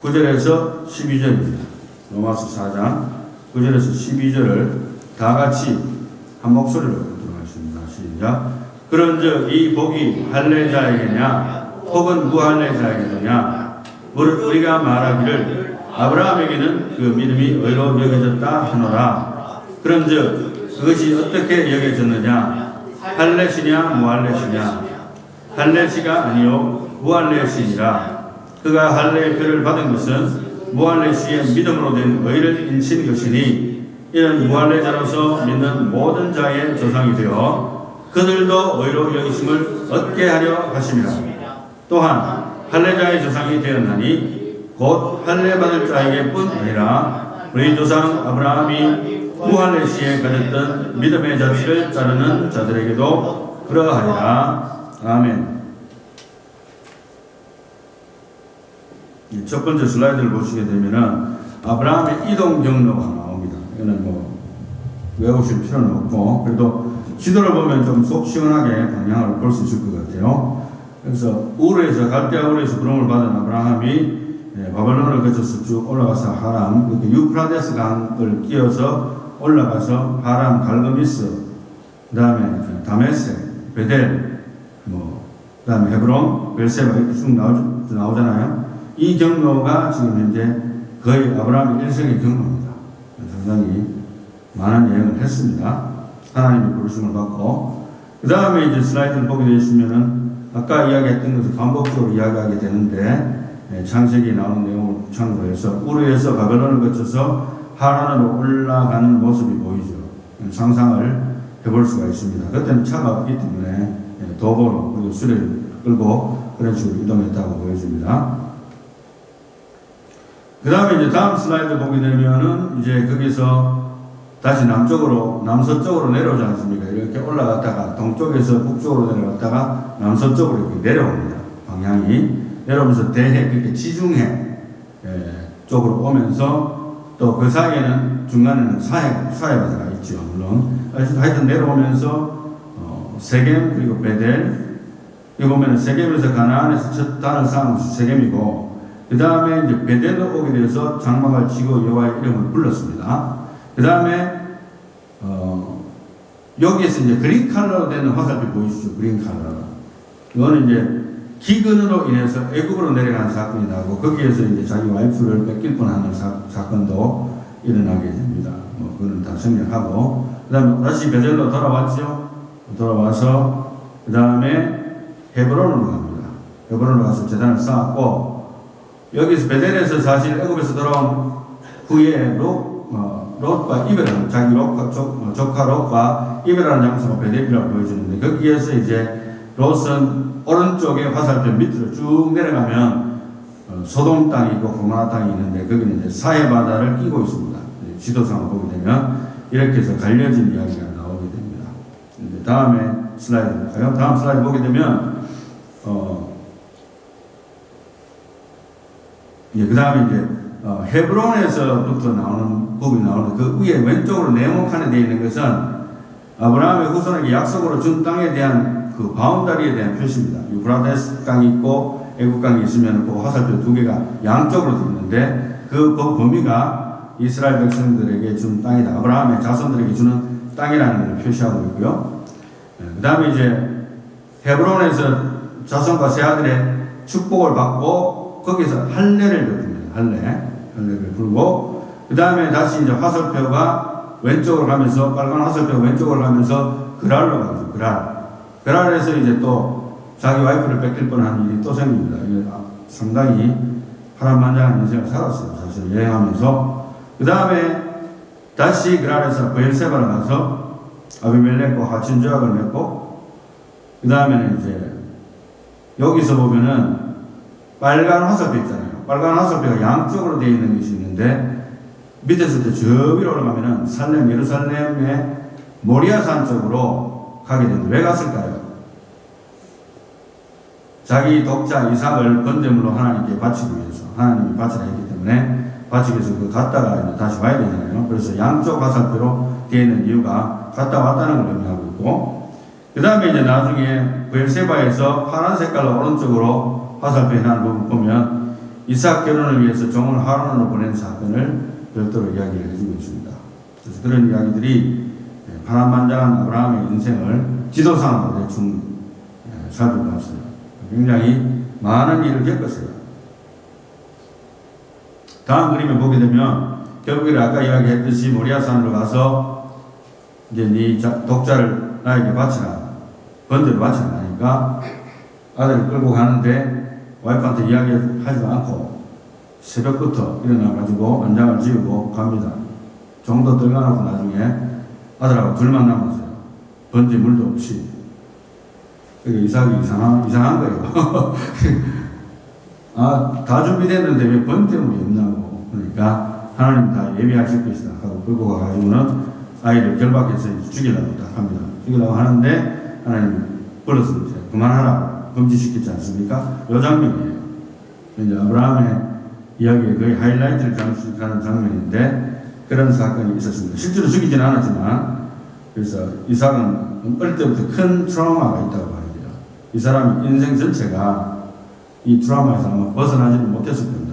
9절에서 12절입니다. 로마서 4장 9절에서 12절을 다 같이 한 목소리로 보도록 하겠습니다. 시작. 그런즉 이 복이 할례자에게냐 혹은 무할례자에게냐 우리가 말하기를 아브라함에게는 그 믿음이 의로 여겨졌다 하노라. 그런즉 그것이 어떻게 여겨졌느냐 할례시냐 무할례시냐 할례시가 아니요 무할례시니라. 그가 할례의 표를 받은 것은 무할례시의 믿음으로 된 의를 인친 것이니 이는 무할례자로서 믿는 모든 자의 조상이 되어 그들도 의로 여기심을 얻게 하려 하심이라. 또한 할례자의 조상이 되었나니 곧 할례받을 자에게뿐 아니라 우리 조상 아브라함이 무할례시에 가졌던 믿음의 자취를 따르는 자들에게도 그러하리라. 아멘. 첫 번째 슬라이드를 보시게 되면은 아브라함의 이동 경로가 나옵니다. 이거는 뭐 외우실 필요는 없고 그래도 지도를 보면 좀 속 시원하게 방향을 볼 수 있을 것 같아요. 그래서 우르에서 갈대아 우르에서 부름을 받은 아브라함이 바벨론을 거쳐서 쭉 올라가서 하람, 그렇게 유프라데스 강을 끼어서 올라가서 하람, 갈그미스, 그 다음에 다메섹, 베델, 그 다음에 헤브론, 벨세바 이렇게 쭉 나오잖아요. 이 경로가 지금 현재 거의 아브라함의 일생의 경로입니다. 상당히 많은 여행을 했습니다. 하나님의 부르심을 받고 그 다음에 이제 슬라이드를 보게 되시면은 아까 이야기했던 것을 반복적으로 이야기하게 되는데 창세기에 나오는 내용을 참고로 해서 우르에서 바벨론을 거쳐서 하란으로 올라가는 모습이 보이죠. 상상을 해볼 수가 있습니다. 그때는 차가 없기 때문에 도보로 그리고 수레를 끌고 그런 식으로 이동했다고 보여집니다. 그 다음에 이제 다음 슬라이드 보게 되면은 이제 거기서 다시 남서쪽으로 내려오지 않습니까? 이렇게 올라갔다가 동쪽에서 북쪽으로 내려갔다가 남서쪽으로 이렇게 내려옵니다. 방향이 내려오면서 대해, 그렇게 지중해 쪽으로 오면서 또 그 사이에는 중간에는 사해바다가 있죠. 물론 하여튼 내려오면서 세겜 그리고 베델 여기 보면은 세겜에서 가나안에서 첫 단을 쌓은 것이 세겜이고 그 다음에 이제 베델로 오게 돼서 장막을 치고 여호와의 이름을 불렀습니다. 그 다음에 여기에서 이제 그린 칼라로 되는 화살표 보이시죠? 그린 칼라. 이거는 이제 기근으로 인해서 애굽으로 내려간 사건이 나고 거기에서 이제 자기 와이프를 뺏길 뻔하는 사건도 일어나게 됩니다. 그거는 다 생략하고 그 다음에 다시 베델로 돌아왔죠. 돌아와서 그 다음에 헤브론으로 갑니다. 헤브론으로 가서 제단을 쌓았고 여기서 베델에서 사실 애굽에서 돌아온 후에 롯과 이베라는 자기 조카 롯과 이베라는 장소가 베델이라고 보여주는데 거기에서 이제 롯은 오른쪽에 화살표 밑으로 쭉 내려가면 소돔 땅이 있고 고모라 땅이 있는데 거기는 이제 사해 바다를 끼고 있습니다. 지도상을 보게 되면 이렇게 해서 갈려진 이야기가 나오게 됩니다. 다음에 슬라이드 볼까요? 다음 슬라이드 보게 되면 그 다음에 이제 헤브론에서부터 나오는 부분이 나오는데 그 위에 왼쪽으로 네모칸에 되어 있는 것은 아브라함의 후손에게 약속으로 준 땅에 대한 그 바운다리에 대한 표시입니다. 유프라데스 강이 있고 애굽 강이 있으면 그 화살표 두 개가 양쪽으로 되어 있는데 그 범위가 이스라엘 백성들에게 준 땅이다. 아브라함의 자손들에게 주는 땅이라는 것을 표시하고 있고요. 그 다음에 이제 헤브론에서 자손과 세 아들의 축복을 받고 거기서 할례를 베풉니다. 할례를 불고 그 다음에 다시 이제 화살표가 왼쪽으로 가면서 빨간 화살표가 왼쪽으로 가면서 그랄로 가죠. 그랄에서 이제 또 자기 와이프를 뺏길 뻔한 일이 또 생깁니다. 이게 상당히 파란만장한 인생을 살았어요. 사실 여행하면서 그 다음에 다시 그랄에서 브엘세바로 가서 아비멜렉과 하친 조약을 맺고 그 다음에는 이제 여기서 보면은 빨간 화살표 있잖아요. 빨간 화살표가 양쪽으로 되어 있는 것이 있는데 밑에서부터 저 위로 올라가면은 예루살렘의 모리아산 쪽으로 가게 되는데 왜 갔을까요? 자기 독자 이삭을 번제물로 하나님께 바치기 위해서 하나님이 바치라 했기 때문에 바치기 위해서 갔다가 다시 와야 되잖아요. 그래서 양쪽 화살표로 되어 있는 이유가 갔다 왔다는 걸 의미하고 있고 그 다음에 이제 나중에 브엘세바에서 파란 색깔로 오른쪽으로 화살표 해놓은 부분 보면 이삭 결혼을 위해서 종을 하란으로 보낸 사건을 별도로 이야기를 해주고 있습니다. 그래서 그런 이야기들이 파란만장한 아브라함의 인생을 지도상으로 대충 살펴봤어요. 굉장히 많은 일을 겪었어요. 다음 그림을 보게 되면 결국에 아까 이야기했듯이 모리아산으로 가서 이제 네 독자를 나에게 바치라, 번제를 바치라 하니까 아들을 끌고 가는데 와이프한테 이야기하지도 않고 새벽부터 일어나가지고 안장을 지우고 갑니다. 정도 떨가놓고 나중에 아들하고 둘만 남았어요. 번제 물도 없이. 그러니까 이삭이 이상한 거예요. 다 준비됐는데 왜 번제물이 없냐고. 그러니까 하나님 다 예비하실 것이다 하고 끌고 가가지고는 아이를 결박해서 죽이려고 딱 합니다. 죽이려고 하는데 하나님 불러서 이제 그만하라 금지시키지 않습니까? 이 장면이에요. 이제 아브라함의 이야기의 거의 하이라이트를 장식하는 장면인데 그런 사건이 있었습니다. 실제로 죽이진 않았지만 그래서 이삭은 어릴 때부터 큰 트라우마가 있다고 봐야 돼요. 이 사람의 인생 전체가 이 트라우마에서 아마 벗어나지는 못했을 겁니다.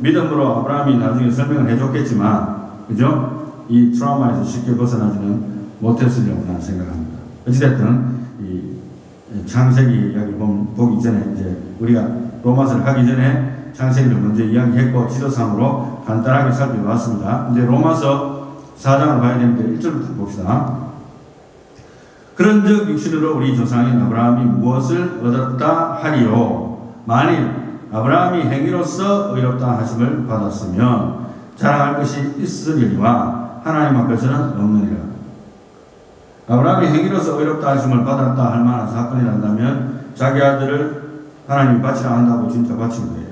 믿음으로 아브라함이 나중에 설명을 해줬겠지만, 그죠? 이 트라우마에서 쉽게 벗어나지는 못했으리라고 나는 생각합니다. 어찌됐든, 이 창세기 이야기를 보기 전에, 이제 우리가 로마서를 하기 전에 창세기를 먼저 이야기했고, 지도상으로 간단하게 살펴봤습니다. 이제 로마서 4장을 봐야 되는데, 1절부터 봅시다. 그런즉 육신으로 우리 조상인 아브라함이 무엇을 얻었다 하리요? 만일 아브라함이 행위로서 의롭다 하심을 받았으면 자랑할 것이 있으리와 하나님 앞에서는 없느니라. 아브라함이 행위로서 의롭다 하심을 받았다 할 만한 사건이란다면 자기 아들을 하나님이 바치라 한다고 진짜 바친 거예요.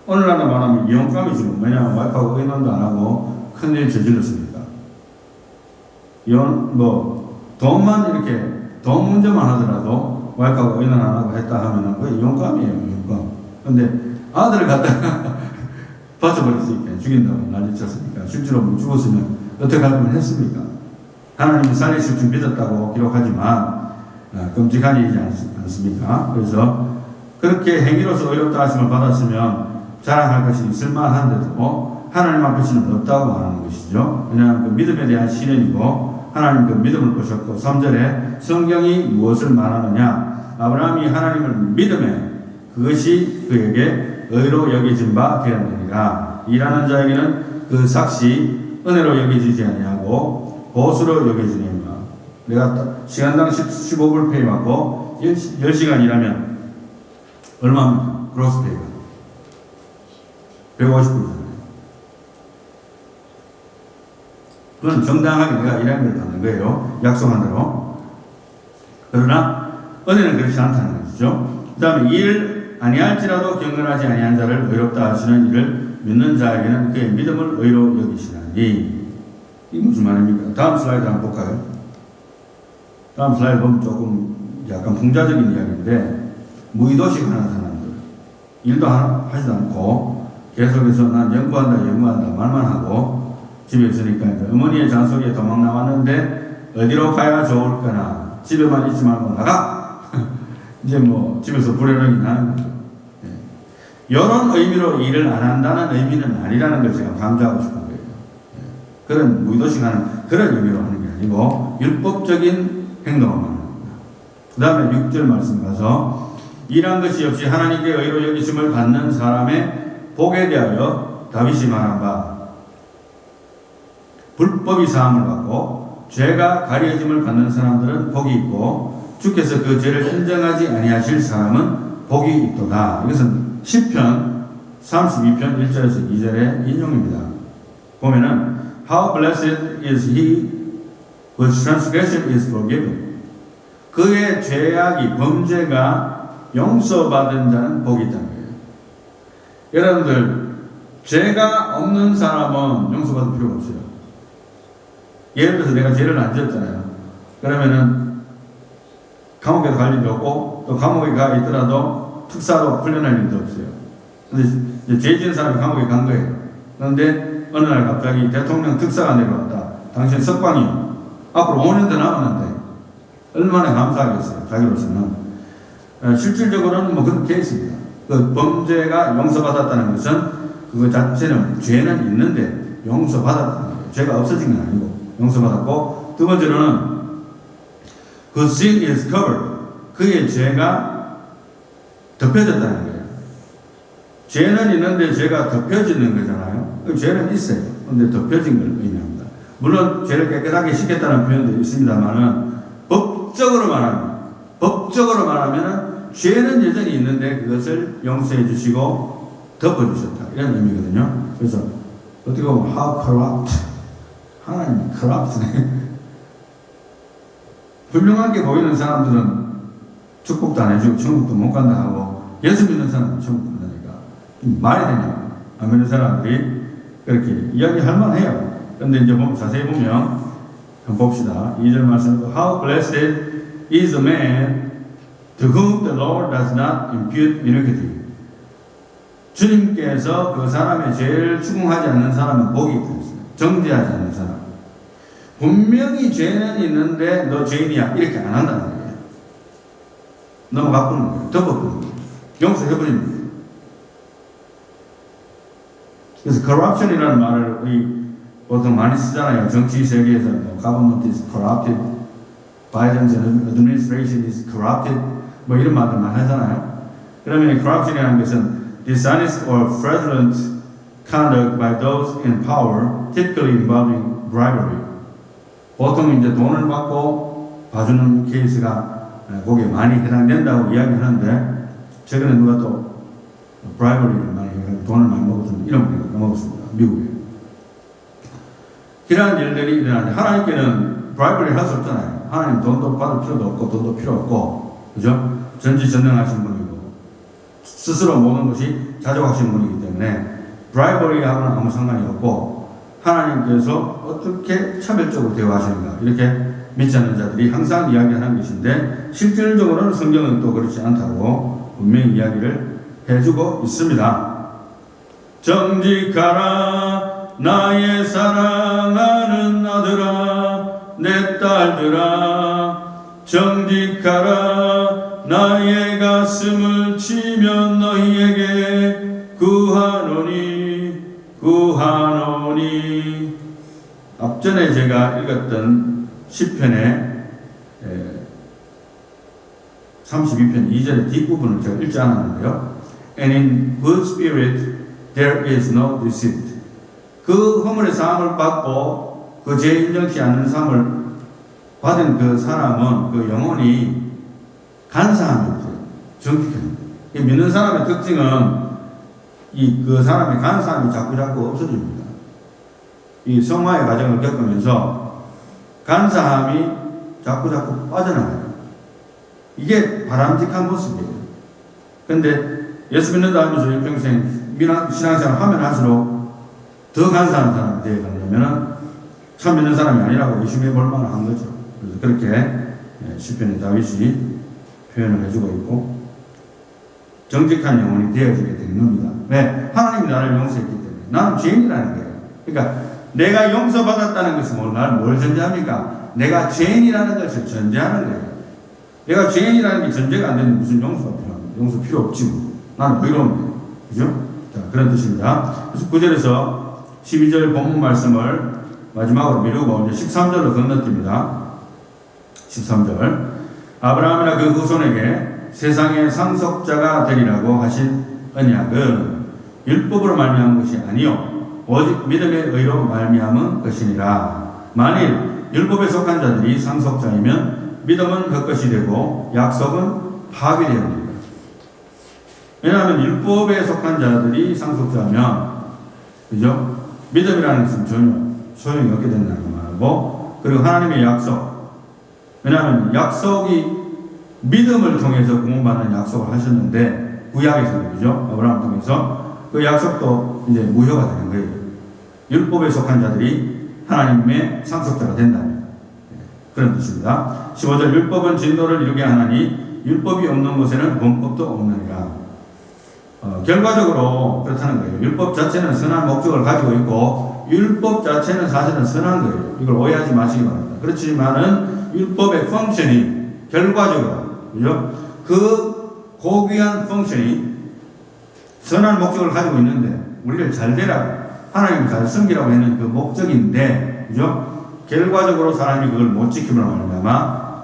오늘날로 말하면 이혼감이 지금 왜냐하면 와이프하고 의논도 안 하고 큰일 저질렀으니까. 돈만 이렇게 돈 문제만 하더라도 와이프하고 의논 안 하고 했다 하면은 그게 이혼감이에요, 이혼감. 근데 아들을 갖다가 바쳐버렸으니까 죽인다고 난리쳤으니까 실제로 못 죽었으면 어떻게 할 뻔했습니까? 하나님이 살리실 줄 믿었다고 기록하지만 끔찍한 일이지 않습니까? 그래서 그렇게 행위로서 의롭다 하심을 받았으면 자랑할 것이 있을만한데도 하나님 앞에서는 없다고 말하는 것이죠. 왜냐하면 그 믿음에 대한 시련이고 하나님 그 믿음을 보셨고 3절에 성경이 무엇을 말하느냐? 아브라함이 하나님을 믿음에 그것이 그에게 의로 여겨진 바 되었느니라. 일하는 자에게는 그 삭시 은혜로 여겨지지 아니하고 보수로 여겨지니라. 내가 시간당 15불 페이 받고 10시간 일하면 얼마입니까? 그로스 페이가 150불이잖아요. 그건 정당하게 내가 일하는 걸 받는 거예요. 약속한 대로. 그러나 은혜는 그렇지 않다는 것이죠. 그 다음에 일 아니할지라도 경건하지 아니한 자를 의롭다 하시는 이를 믿는 자에게는 그의 믿음을 의로 여기시나니. 이게 무슨 말입니까? 다음 슬라이드 한번 볼까요? 다음 슬라이드 보면 조금 약간 풍자적인 이야기인데 무의도식 하는 사람들 일도 하지도 않고 계속해서 난 연구한다 말만 하고 집에 있으니까 이제 어머니의 잔소리에 도망 나왔는데 어디로 가야 좋을까나 집에만 있지 말고 나가 이제 뭐 집에서 불효령이 나는 거죠. 이런 의미로 일을 안 한다는 의미는 아니라는 걸 제가 강조하고 싶은 거예요. 그런 무의도식하는 그런 의미로 하는 게 아니고 율법적인 행동을 하는 겁니다. 그 다음에 6절 말씀 가서 일한 것이 없이 하나님께 의로 여기심을 받는 사람의 복에 대하여 다윗이 말한 바 불법이 사함을 받고 죄가 가려짐을 받는 사람들은 복이 있고 주께서 그 죄를 인정하지 아니하실 사람은 복이 있도다. 이것은 시편 32편 1절에서 2절의 인용입니다. 보면은 How blessed is he whose transgression is forgiven. 그의 죄악이 범죄가 용서받은 자는 복이 있다는 거예요. 여러분들 죄가 없는 사람은 용서받을 필요가 없어요. 예를 들어서 내가 죄를 안 지었잖아요. 그러면은 감옥에도 갈 일도 없고 또 감옥에 가 있더라도 특사로 풀려날 일도 없어요. 근데 이제 죄 지은 사람이 감옥에 간 거예요. 그런데 어느 날 갑자기 대통령 특사가 내려왔다. 당신 석방이요. 앞으로 5년 더 남았는데 얼마나 감사하겠어요. 자기로서는. 실질적으로는 뭐 그런 케이스입니다. 그 범죄가 용서받았다는 것은 그거 자체는 죄는 있는데 용서받았다는 거예요. 죄가 없어진 건 아니고 용서받았고, 두 번째로는 그 sin is covered. 그의 죄가 덮여졌다는 거예요. 죄는 있는데 죄가 덮여지는 거잖아요. 죄는 있어요. 근데 덮여진 걸 의미합니다. 물론 죄를 깨끗하게 씻겠다는 표현도 있습니다만은 법적으로 말하면 죄는 여전히 있는데 그것을 용서해 주시고 덮어주셨다, 이런 의미거든요. 그래서 어떻게 보면 how corrupt, 하나님이 corrupt네. 훌륭하게 보이는 사람들은 축복도 안 해주고 천국도 못 간다 하고, 예수 믿는 사람은 천국 간다니까 말이 되냐. 안 믿는 사람들이 그렇게 이야기할 만해요. 그런데 이제 자세히 보면 한번 봅시다. 2절 말씀, how blessed is the man to whom the Lord does not impute iniquity. 주님께서 그 사람의 죄를 추궁하지 않는 사람은 복이 있다. 정죄하지 않는 사람. 분명히 죄는 있는데 너 죄인이야 이렇게 안 한다는 거예요. 넘어가버리는 거예요. 덮어버리는 거예요. 용서해버리는 거예요. 그래서 corruption이라는 말을 우리 보통 많이 쓰잖아요. 정치 세계에서 government is corrupted, Biden administration is corrupted, 뭐 이런 말들만 하잖아요. 그러면 corruption이라는 것은 dishonest or fraudulent conduct by those in power, typically involving bribery. 보통 이제 돈을 받고 봐주는 케이스가 거기에 많이 해당된다고 이야기하는데, 최근에 누가 또 bribery를 많이 해서 돈을 많이 먹었습니다. 이런 분이 먹었습니다. 미국에. 이러한 일들이 일어나는데, 하나님께는 bribery 할 수 없잖아요. 하나님 돈도 받을 필요도 없고 돈도 필요 없고, 그죠? 전지전능하신 분이고 스스로 모든 것이 자족하신 분이기 때문에 bribery하고는 아무 상관이 없고, 하나님께서 어떻게 차별적으로 대우하시는가, 이렇게 믿지 않는 자들이 항상 이야기하는 것인데, 실질적으로는 성경은 또 그렇지 않다고 분명히 이야기를 해주고 있습니다. 정직하라 나의 사랑하는 아들아, 내 딸들아, 정직하라 나의 가슴을 치며 너희에게 구하노니. 앞전에 제가 읽었던 시편의 32편 2절의 뒷부분을 제가 읽지 않았는데요. And in whose spirit there is no deceit. 그 허물의 사함을 받고 그 죄 인정치 않는 사함을 받은 그 사람은 그 영혼이 간사함이 없어요. 정직합니다. 믿는 사람의 특징은 그 사람의 간사함이 자꾸 없어집니다. 이 성화의 과정을 겪으면서 간사함이 자꾸 빠져나가요. 이게 바람직한 모습이에요. 근데 예수 믿는다 하면서 일평생 신앙생활 하면 할수록 더 간사한 사람이 되어가려면 참 믿는 사람이 아니라고 의심해 볼 만한 거죠. 그래서 그렇게 시편의 다윗이 표현을 해주고 있고, 정직한 영혼이 되어지게 되는 겁니다. 왜? 하나님이 나를 용서했기 때문에. 나는 죄인이라는 거예요. 그러니까 내가 용서받았다는 것은 나를 뭘 전제합니까? 내가 죄인이라는 것을 전제하는 거예요. 내가 죄인이라는 게 전제가 안 되는 무슨 용서가 필요합니까? 용서 필요 없지 뭐. 나는 의로운데. 그죠? 자, 그런 뜻입니다. 그래서 9절에서 12절 본문 말씀을 마지막으로 미루고 이제 13절로 건너뜁니다. 13절. 아브라함이나 그 후손에게 세상의 상속자가 되리라고 하신 언약은 율법으로 말미암은 것이 아니요 오직 믿음의 의로 말미암은 것이니라. 만일 율법에 속한 자들이 상속자이면 믿음은 헛것이 되고 약속은 파괴되었습니다. 왜냐하면 율법에 속한 자들이 상속자면, 그죠? 믿음이라는 것은 전혀 소용이 없게 된다는 말이고, 그리고 하나님의 약속. 왜냐하면 약속이 믿음을 통해서 구원받는 약속을 하셨는데, 구약에서는, 그죠? 아브라함 통해서 그 약속도 이제 무효가 되는 거예요. 율법에 속한 자들이 하나님의 상속자가 된다는 그런 뜻입니다. 15절. 율법은 진노를 이루게 하나니 율법이 없는 곳에는 범법도 없느니라. 결과적으로 그렇다는 거예요. 율법 자체는 선한 목적을 가지고 있고 율법 자체는 사실은 선한 거예요. 이걸 오해하지 마시기 바랍니다. 그렇지만은 율법의 펑션이 결과적으로, 그죠? 그 고귀한 펑션이 선한 목적을 가지고 있는데 우리를 잘 되라 하나님 잘 섬기라고 했는 그 목적인데 그죠? 결과적으로 사람이 그걸 못 지키면 말미암아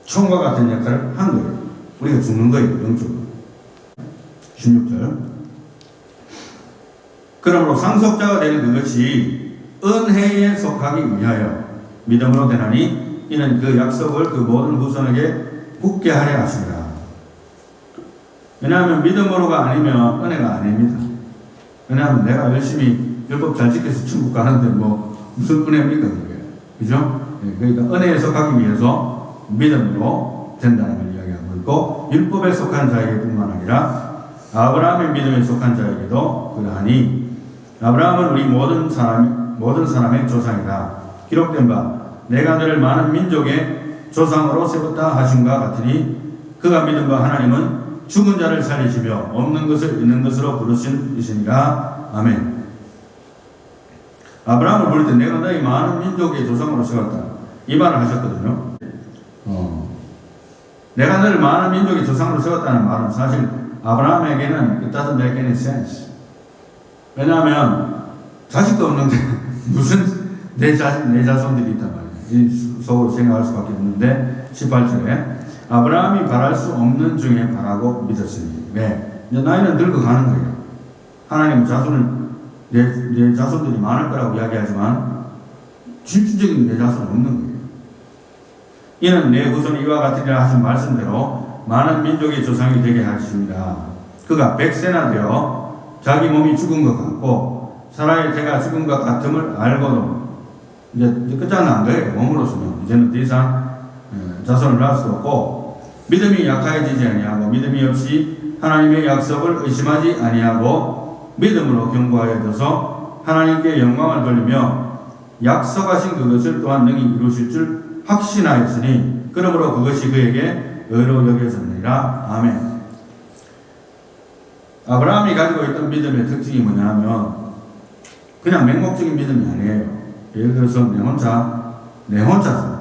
총과 같은 역할을 한 거예요. 우리가 죽는 거예요. 영적으로. 16절 그러므로 상속자가 되는 그것이 은혜에 속하기 위하여 믿음으로 되나니 이는 그 약속을 그 모든 후손에게 굳게 하려 하시니라. 왜냐하면 믿음으로가 아니면 은혜가 아닙니다. 왜냐하면 내가 열심히 율법 잘 지켜서 천국 가는데 뭐 무슨 은혜입니까 그게? 그죠? 그러니까 은혜에 속하기 위해서 믿음으로 된다는 걸 이야기하고 있고 율법에 속한 자에게 뿐만 아니라 아브라함의 믿음에 속한 자에게도 그러하니 아브라함은 우리 모든 사람의 조상이다. 기록된 바 내가 너를 많은 민족의 조상으로 세웠다 하신과 같으니 그가 믿은 바 하나님은 죽은 자를 살리시며 없는 것을 있는 것으로 부르신 이시니라. 아멘. 아브라함을 부를 때 내가 너희 많은 민족의 조상으로 세웠다 이 말을 하셨거든요. 내가 너를 많은 민족의 조상으로 세웠다는 말은 사실 아브라함에게는 it doesn't make any sense. 왜냐하면 자식도 없는데 무슨 내 자손들이 있단 말이에요. 이 속으로 생각할 수밖에 없는데 18절에 아브라함이 바랄 수 없는 중에 바라고 믿었으니 왜? 이제 나이는 늙어가는 거예요. 하나님은 내 자손들이 많을 거라고 이야기하지만 실질적인 내 자손은 없는 거예요. 이는 내 후손이 이와 같으리라 하신 말씀대로 많은 민족의 조상이 되게 하십니다. 그가 100세나 되어 자기 몸이 죽은 것 같고 사라의 태가 죽은 것 같음을 알고도 이제 끝장난 거예요. 몸으로서는 이제는 더 이상 자손을 낳을 수 없고 믿음이 약해지지 아니하고 믿음이 없이 하나님의 약속을 의심하지 아니하고 믿음으로 견고하여져서 하나님께 영광을 돌리며 약속하신 그것을 또한 능히 이루실 줄 확신하였으니 그러므로 그것이 그에게 의로 여겨졌느니라. 아멘. 아브라함이 가지고 있던 믿음의 특징이 뭐냐 하면 그냥 맹목적인 믿음이 아니에요. 예를 들어서 내 혼자서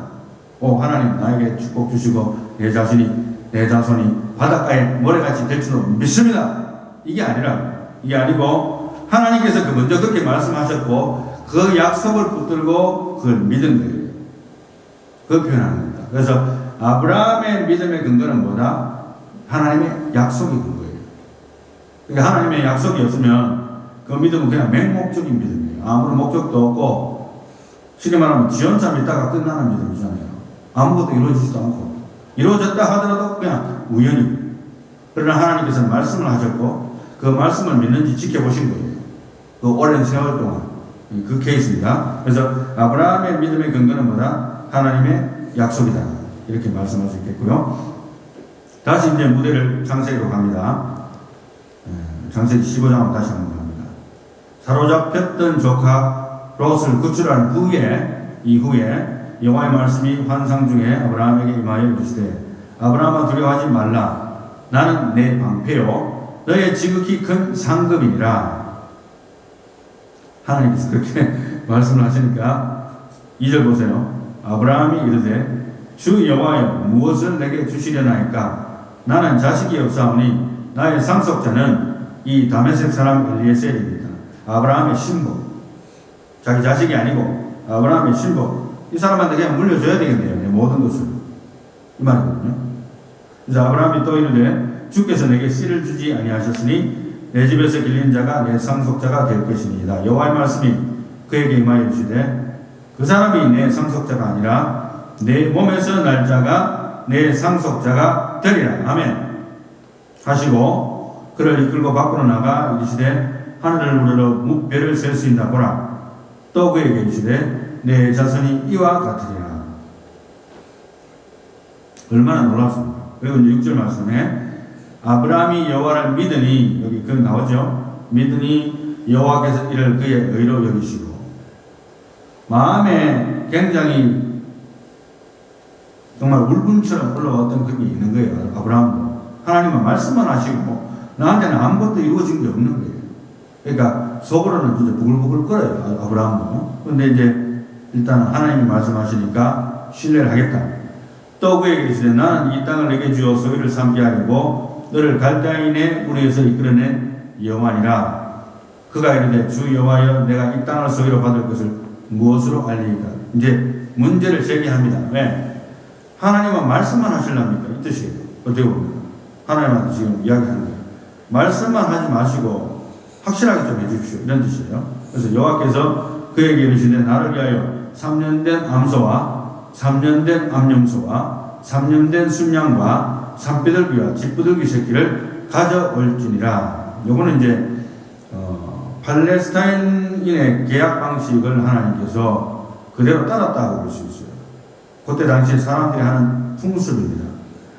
하나님 나에게 축복 주시고 내 자손이 바닷가에 모래같이 될 줄은 믿습니다. 이게 아니고 하나님께서 먼저 그렇게 말씀하셨고 그 약속을 붙들고 그걸 믿은 거예요. 그 표현하는 겁니다. 그래서 아브라함의 믿음의 근거는 뭐다? 하나님의 약속이 근거예요. 그러니까 하나님의 약속이 없으면 그 믿음은 그냥 맹목적인 믿음이에요. 아무런 목적도 없고 쉽게 말하면 지연참 있다가 끝나는 믿음이잖아요. 아무것도 이루어지지도 않고 이루어졌다 하더라도 그냥 우연히. 그러나 하나님께서는 말씀을 하셨고 그 말씀을 믿는지 지켜보신 거예요. 그 오랜 세월 동안 그 케이스입니다. 그래서 아브라함의 믿음의 근거는 뭐다? 하나님의 약속이다. 이렇게 말씀할 수 있겠고요. 다시 이제 무대를 창세기로 갑니다. 창세기 15장으로 다시 한번 갑니다. 사로잡혔던 조카 롯을 구출한 이후에 여호와의 말씀이 환상 중에 아브라함에게 임하여 이르시되 아브라함아 두려워하지 말라. 나는 내 방패요 너의 지극히 큰 상급이니라. 하나님께서 그렇게 말씀을 하시니까 2절 보세요. 아브라함이 이르되 주 여호와여 무엇을 내게 주시려나이까? 나는 자식이 없사오니 나의 상속자는 이 다메섹 사람 엘리에셀입니다. 아브라함의 신부, 자기 자식이 아니고 아브라함의 신부, 이 사람한테 그냥 물려줘야 되겠네요. 내 모든 것을. 이 말이거든요. 그래서 아브라함이 또 이르되 주께서 내게 씨를 주지 아니하셨으니 내 집에서 길린 자가 내 상속자가 될 것이니이다. 여호와의 말씀이 그에게 임하여 이르시되 그 사람이 내 상속자가 아니라 내 몸에서 날 자가 내 상속자가 되리라. 아멘. 하시고 그를 이끌고 밖으로 나가 이르시되 하늘을 우러러 묵별을 셀 수 있나 보라. 또 그에게 이르시되 내 자손이 이와 같으리라. 얼마나 놀랍습니까? 그리고 6절 말씀에 아브라함이 여호와를 믿으니, 여기 그 나오죠. 믿으니 여호와께서 이를 그의 의로 여기시고, 마음에 굉장히 정말 울분처럼 올라왔던 그게 있는 거예요. 아브라함도 하나님은 말씀만 하시고 나한테는 아무것도 이루어진 게 없는 거예요. 그러니까 속으로는 진짜 부글부글 끓어요. 아브라함도. 근데 이제 일단 하나님이 말씀하시니까 신뢰를 하겠다. 또 그에게 이르시되 나는 이 땅을 내게 주어 소유를 삼게 하려고 너를 갈대아인의 우리에서 이끌어낸 여호와니라. 그가 이르되 주 여호와여 내가 이 땅을 소유로 받을 것을 무엇으로 알리이까. 이제 문제를 제기합니다. 왜? 하나님은 말씀만 하실랍니까? 이 뜻이에요. 어떻게 보면 하나님한테 지금 이야기하는 거예요. 말씀만 하지 마시고 확실하게 좀 해주십시오. 이런 뜻이에요. 그래서 여호와께서 그에게 이르시되 나를 위하여 3년 된 암소와 3년 된 암염소와 3년 된 순양과 산비둘기와 집비둘기 새끼를 가져올지니라. 요거는 이제 팔레스타인인의 계약 방식을 하나님께서 그대로 따랐다고 볼 수 있어요. 그때 당시에 사람들이 하는 풍습입니다.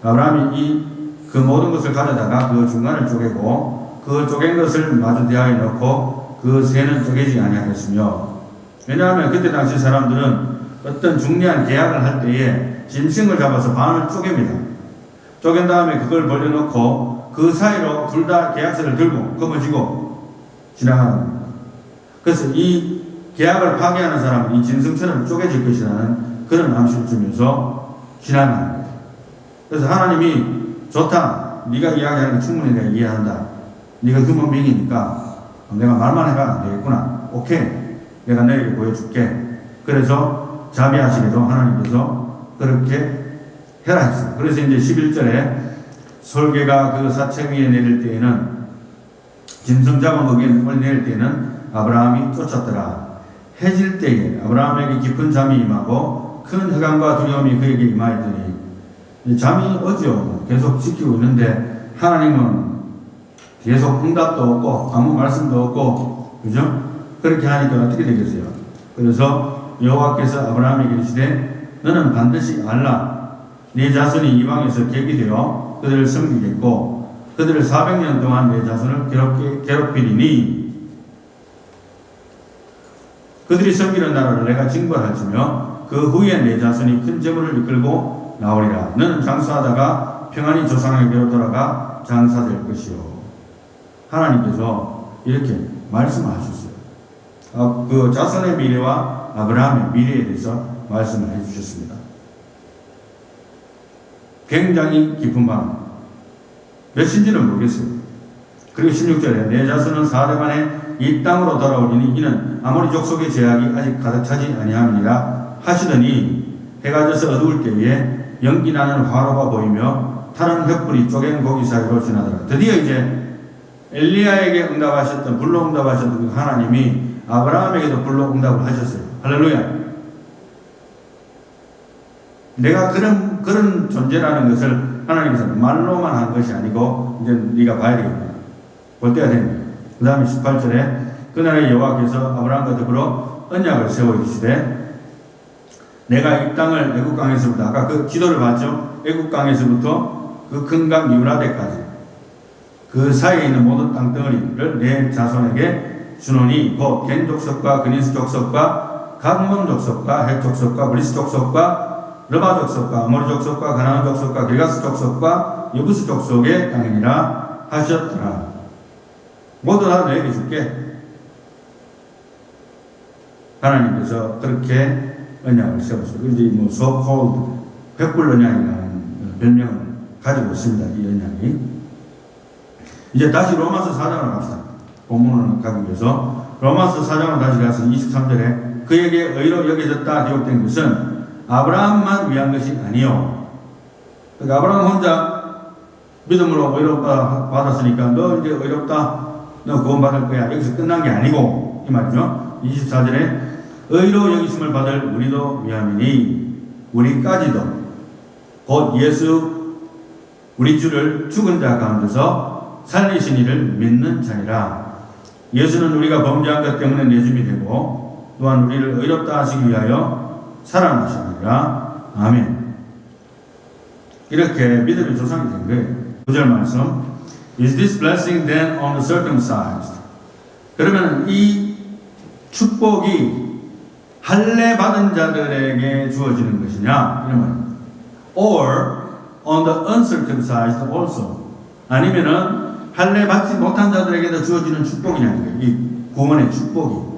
아브라함이 그 모든 것을 가져다가 그 중간을 쪼개고 그 쪼갠 것을 마주 대하에 넣고 그 새는 쪼개지 아니하였으며, 왜냐하면 그때 당시 사람들은 어떤 중요한 계약을 할 때에 짐승을 잡아서 반을 쪼갭니다. 쪼갠 다음에 그걸 벌려놓고 그 사이로 둘 다 계약서를 들고 거머쥐고 지나가는 겁니다. 그래서 이 계약을 파기하는 사람은 이 짐승처럼 쪼개질 것이라는 그런 암시를 주면서 지나가는 거예요. 그래서 하나님이 좋다, 네가 이야기하는 게 충분히 내가 이해한다, 네가 금은명이니까 내가 말만 해가 안 되겠구나, 오케이, 내가 너에게 보여줄게. 그래서 자비하시게도 하나님께서 그렇게 해라 했어요. 그래서 이제 11절에 솔개가 그 사체 위에 내릴 때에는, 짐승 잡은 거 위에 내릴 때에는 아브라함이 쫓았더라. 해질 때에 아브라함에게 깊은 잠이 임하고 큰 흑암과 두려움이 그에게 임하였더니, 잠이 오죠. 계속 지키고 있는데 하나님은 계속 응답도 없고 아무 말씀도 없고, 그죠? 그렇게 하니까 어떻게 되겠어요? 그래서 여호와께서 아브라함에게 이르시되 너는 반드시 알라. 네 자손이 이방에서 객이 되어 그들을 섬기겠고 그들을 400년 동안 내 자손을 괴롭히리니 그들이 섬기는 나라를 내가 징벌할지며 그 후에 내 자손이 큰 재물을 이끌고 나오리라. 너는 장수하다가 평안히 조상에게로 돌아가 장사될 것이요. 하나님께서 이렇게 말씀하셨어요. 그 자손의 미래와 아브라함의 미래에 대해서 말씀을 해주셨습니다. 굉장히 깊은 밤, 몇인지는 모르겠어요. 그리고 16절에 내 자손은 4대 만에 이 땅으로 돌아오리니 이는 아모리 족속의 제약이 아직 가득 차지 아니함이니라 하시더니 해가 져서 어두울 때에 연기 나는 화로가 보이며 타는 횃불이 쪼갠 고기 사이로 지나더라. 드디어 이제 엘리야에게 응답하셨던, 불로 응답하셨던 하나님이 아브라함에게도 불로 응답을 하셨어요. 할렐루야. 내가 그런 존재라는 것을 하나님께서 말로만 한 것이 아니고 이제 네가 봐야 되겠다, 볼 때가 됩니다. 그 다음에 18절에 그날에 여호와께서 아브라함과 더불어 언약을 세워 주시되 내가 이 땅을 애국강에서부터, 아까 그 지도를 봤죠? 애국강에서부터 그 큰 강 유라데까지 그 사이에 있는 모든 땅덩어리를 내 자손에게 주노니 곧 겐 족속과 그니스 족속과 각몬 족속과 헷 족속과 브리스 족속과 르바 족속과 아모리 족속과 가나안 족속과 길가스 족속과 여부스 족속의 땅이니라 하셨더라. 모두 다 너에게 줄게. 하나님께서 그렇게 언약을 세웠어요. 그런데 뭐 so-called 횃불 언약이라는 별명을 가지고 있습니다. 이 언약이. 이제 다시 로마서 4장으로 갑시다. 본문을 가기 위해서 로마서 4장으로 다시 가서 23절에 그에게 의로 여겨졌다 기록된 것은 아브라함만 위한 것이 아니요. 그러니까 아브라함 혼자 믿음으로 의롭 받았으니까 너 이제 의롭다, 너 구원받을 거야, 여기서 끝난 게 아니고 이 말이죠. 24절에 의로 여기심을 받을 우리도 위함이니 우리까지도 곧 예수 우리 주를 죽은 자 가운데서 살리신 이를 믿는 자니라. 예수는 우리가 범죄한 것 때문에 내줌이 되고 또한 우리를 의롭다 하시기 위하여 살아나시니라. 아멘. 이렇게 믿음의 조상이 된 거예요. 9절 말씀. Is this blessing then on the circumcised? 그러면 이 축복이 할례 받은 자들에게 주어지는 것이냐? 이런 말입니다. Or on the uncircumcised also. 아니면은 할례 받지 못한 자들에게도 주어지는 축복이냐는 거예요. 이 구원의 축복이.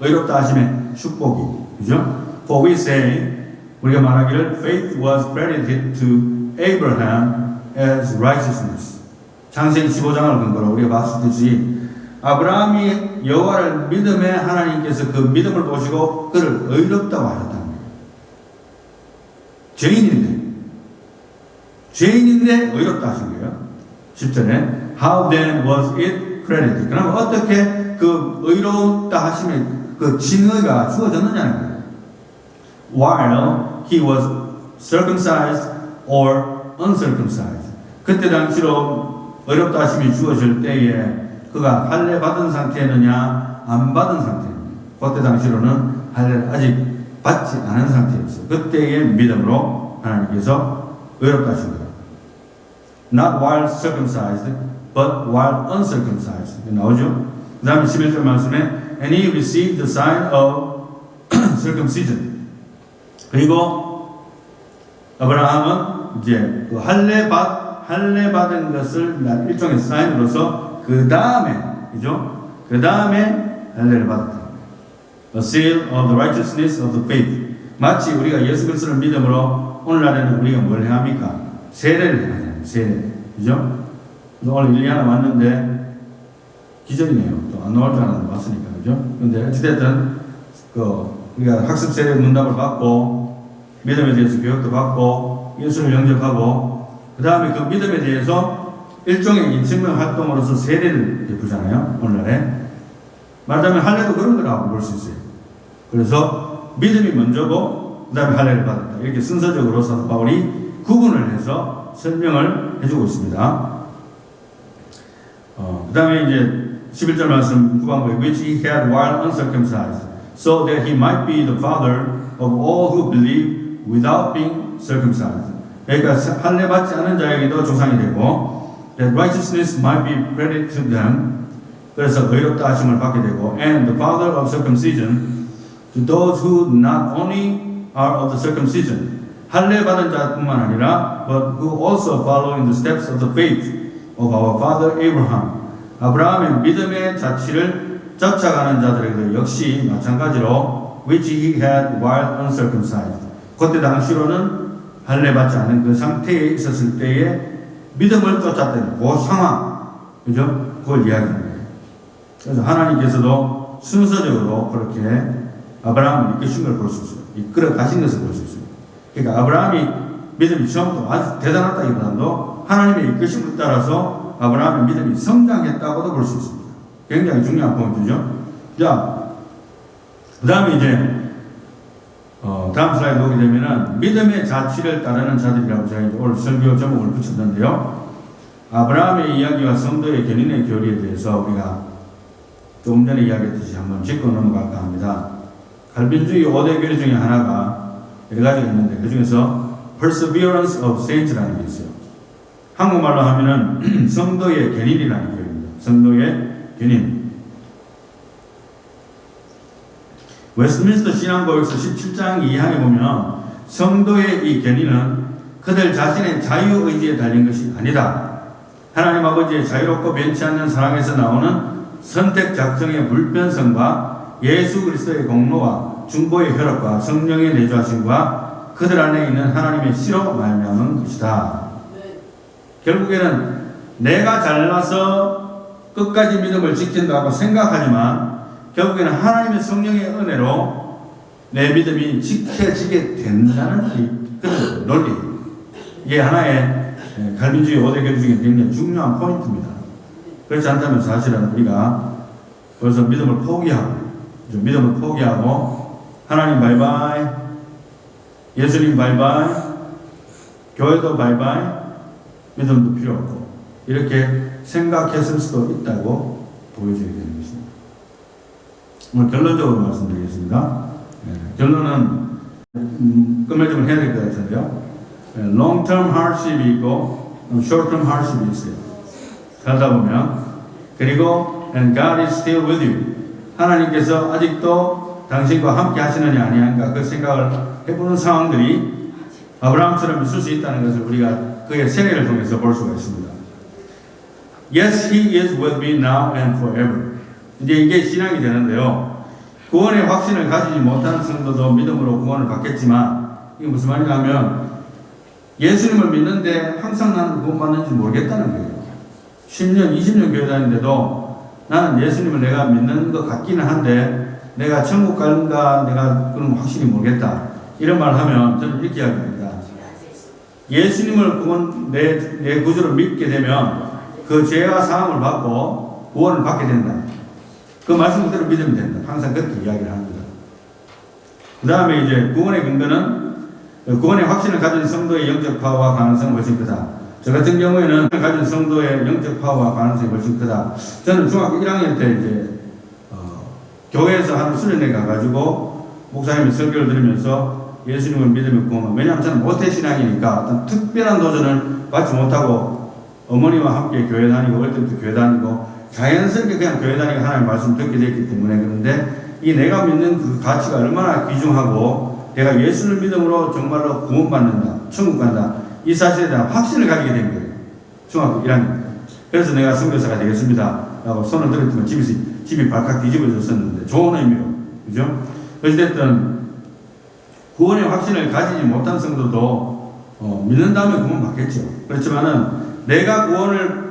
의롭다 하심의 축복이. 그죠? For we say, 우리가 말하기를 faith was credited to Abraham as righteousness. 창세기 15장을 근거로 우리가 봤듯이 아브라함이 여호와를 믿음에 하나님께서 그 믿음을 보시고 그를 의롭다고 하셨다는 거예요. 죄인인데 의롭다 하신 거예요. 10절에 How then was it credited? 그럼 어떻게 그 의롭다 하심의 그 징의가 주어졌느냐는 거예요. While he was circumcised or uncircumcised. 그때 당시로 의롭다 하심이 주어질 때에 그가 할례 받은 상태였느냐 안 받은 상태였느냐. 그때 당시로는 할례를 아직 받지 않은 상태였어요. 그때의 믿음으로 하나님께서 의롭다 하신 거예요. Not while circumcised, but while uncircumcised. 나오죠? 그 다음에 11절 말씀에 And he received the sign of circumcision. 그리고 아브라함은 이제 그 할례 받은 것을 일종의 사인으로서 그 다음에 할례를 받았다. A seal of the righteousness of the faith. 마치 우리가 예수 그리스도를 믿음으로 오늘날에는 우리가 뭘 해합니까? 세례를 해야 세례. 그죠? 오늘 일리아나 왔는데 기적이네요. 또 안 나올 줄 알았는데 왔으니까. 그죠? 근데 어찌됐든 우리가 학습 세례 문답을 받고 믿음에 대해서 교육도 받고 예수를 영접하고 그 다음에 그 믿음에 대해서 일종의 인증명 활동으로서 세례를 베푸잖아요. 오늘날에 말하자면 할례도 그런 거라고 볼 수 있어요. 그래서 믿음이 먼저고 그 다음에 할례를 받았다. 이렇게 순서적으로 사도 바울이 구분을 해서 설명을 해주고 있습니다. 그 다음에 이제 11절 말씀 후반부에 which he had while uncircumcised so that he might be the father of all who believe without being circumcised. 그러니까 할례 받지 않은 자에게도 조상이 되고 that righteousness might be credited to them. 그래서 의롭다 하심을 받게 되고 and the father of circumcision to those who not only are of the circumcision 할례 받은 자뿐만 아니라 but who also follow in the steps of the faith of our father Abraham. 아브라함의 믿음의 자취를 쫓아가는 자들에게도 역시 마찬가지로 which he had while uncircumcised. 그때 당시로는 할례 받지 않은 그 상태에 있었을 때에 믿음을 쫓았던 그 상황, 그죠? 그걸 이야기하는 거예요. 그래서 하나님께서도 순서적으로 그렇게 아브라함을 이끄신 걸 볼 수 있어요. 이끌어 가신 것을 볼 수 있어요. 그러니까 아브라함이 믿음이 처음부터 아주 대단하다기보다도 하나님의 이끄심을 따라서 아브라함의 믿음이 성장했다고도 볼 수 있습니다. 굉장히 중요한 포인트죠. 자, 그 다음에 이제 다음 슬라이드 보게 되면은 믿음의 자취를 따르는 자들이라고 제가 오늘 설교 제목을 붙였는데요. 아브라함의 이야기와 성도의 견인의 교리에 대해서 우리가 조금 전에 이야기했듯이 한번 짚고 넘어갈까 합니다. 갈빈주의 5대 교리 중에 하나가 여러 가지가 있는데 그 중에서 Perseverance of Saints라는 게 있어요. 한국말로 하면은 성도의 견인이라는 교리입니다. 성도의 견인. 웨스트민스터 신앙고백서 17장 2항에 보면 성도의 이 견인은 그들 자신의 자유의지에 달린 것이 아니다. 하나님 아버지의 자유롭고 변치 않는 사랑에서 나오는 선택 작정의 불변성과 예수 그리스도의 공로와 중보의 혈업과 성령의 내주하심과 그들 안에 있는 하나님의 씨로 말미암은 것이다. 결국에는 내가 잘나서 끝까지 믿음을 지킨다고 생각하지만 결국에는 하나님의 성령의 은혜로 내 믿음이 지켜지게 된다는 그런 논리. 이게 하나의 갈빈주의 5대 교리 중에 굉장히 중요한 포인트입니다. 그렇지 않다면 사실은 우리가 벌써 믿음을 포기하고 하나님 바이바이, 예수님 바이바이, 교회도 바이바이, 믿음도 필요 없고 이렇게 생각했을 수도 있다고 보여줘야 되는 것입니다. 오늘 결론적으로 말씀드리겠습니다. 결론은 끝맺음을 해야 될 것 같은데요. Long term hardship이 있고 short term hardship이 있어요. 살다 보면 그리고 and God is still with you. 하나님께서 아직도 당신과 함께 하시느냐 아니한가 그 생각을 해보는 상황들이 아브라함처럼 있을 수 있다는 것을 우리가 그의 생애를 통해서 볼 수가 있습니다. Yes, He is with me now and forever. 이제 이게 신앙이 되는데요. 구원의 확신을 가지지 못하는 성도도 믿음으로 구원을 받겠지만 이게 무슨 말이냐 하면 예수님을 믿는데 항상 나는 구원받는지 모르겠다는 거예요. 10년, 20년 교회 다니는데도 나는 예수님을 내가 믿는 것 같기는 한데 내가 천국 갈까 내가 그런 거 확실히 모르겠다. 이런 말을 하면 저는 이렇게 이야기합니다. 예수님을 내 구주로 믿게 되면 그 죄와 사함을 받고 구원을 받게 된다. 그 말씀 그대로 믿으면 된다. 항상 그렇게 이야기를 합니다. 그 다음에 이제 구원의 근거는 구원의 확신을 가진 성도의 영적 파워와 가능성이 훨씬 크다. 저 같은 경우에는 가진 성도의 영적 파워와 가능성이 훨씬 크다. 저는 중학교 1학년 때 이제 교회에서 하는 수련회 가가지고 목사님의 설교를 들으면서 예수님을 믿으면 구원. 왜냐하면 저는 모태신앙이니까 어떤 특별한 도전을 받지 못하고 어머니와 함께 교회 다니고 어릴 때부터 교회 다니고 자연스럽게 그냥 교회 다니고 하나님의 말씀 듣게 됐기 때문에. 그런데 이 내가 믿는 그 가치가 얼마나 귀중하고 내가 예수를 믿음으로 정말로 구원받는다, 천국 간다, 이 사실에 대한 확신을 가지게 된 거예요. 중학교 1학년. 그래서 내가 선교사가 되겠습니다 라고 손을 들었더니 집이 발칵 뒤집어졌었는데 좋은 의미로, 그죠? 어찌됐든 구원의 확신을 가지지 못한 성도도 믿는 다음에 구원 받겠죠. 그렇지만은 내가 구원을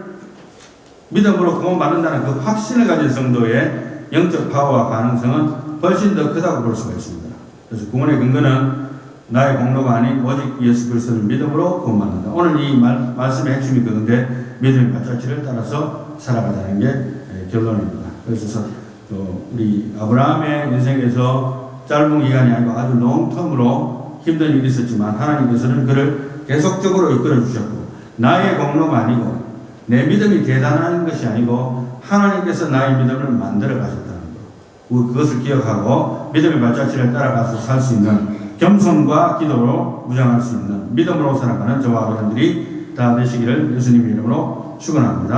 믿음으로 구원받는다는 그 확신을 가진 성도의 영적 파워와 가능성은 훨씬 더 크다고 볼 수가 있습니다. 그래서 구원의 근거는 나의 공로가 아닌 오직 예수 그리스도를 믿음으로 구원받는다. 오늘 이 말씀의 핵심이 그건데 믿음의 발자취를 따라서 살아가자는 게 결론입니다. 그래서 우리 아브라함의 인생에서 짧은 기간이 아니고 아주 롱텀으로 힘든 일이 있었지만 하나님께서는 그를 계속적으로 이끌어 주셨고 나의 공로가 아니고 내 믿음이 대단한 것이 아니고 하나님께서 나의 믿음을 만들어 가셨다는 것. 그것을 기억하고 믿음의 발자취를 따라가서 살 수 있는 겸손과 기도로 무장할 수 있는 믿음으로 살아가는 저와 여러분들이 다 되시기를 예수님의 이름으로 축원합니다.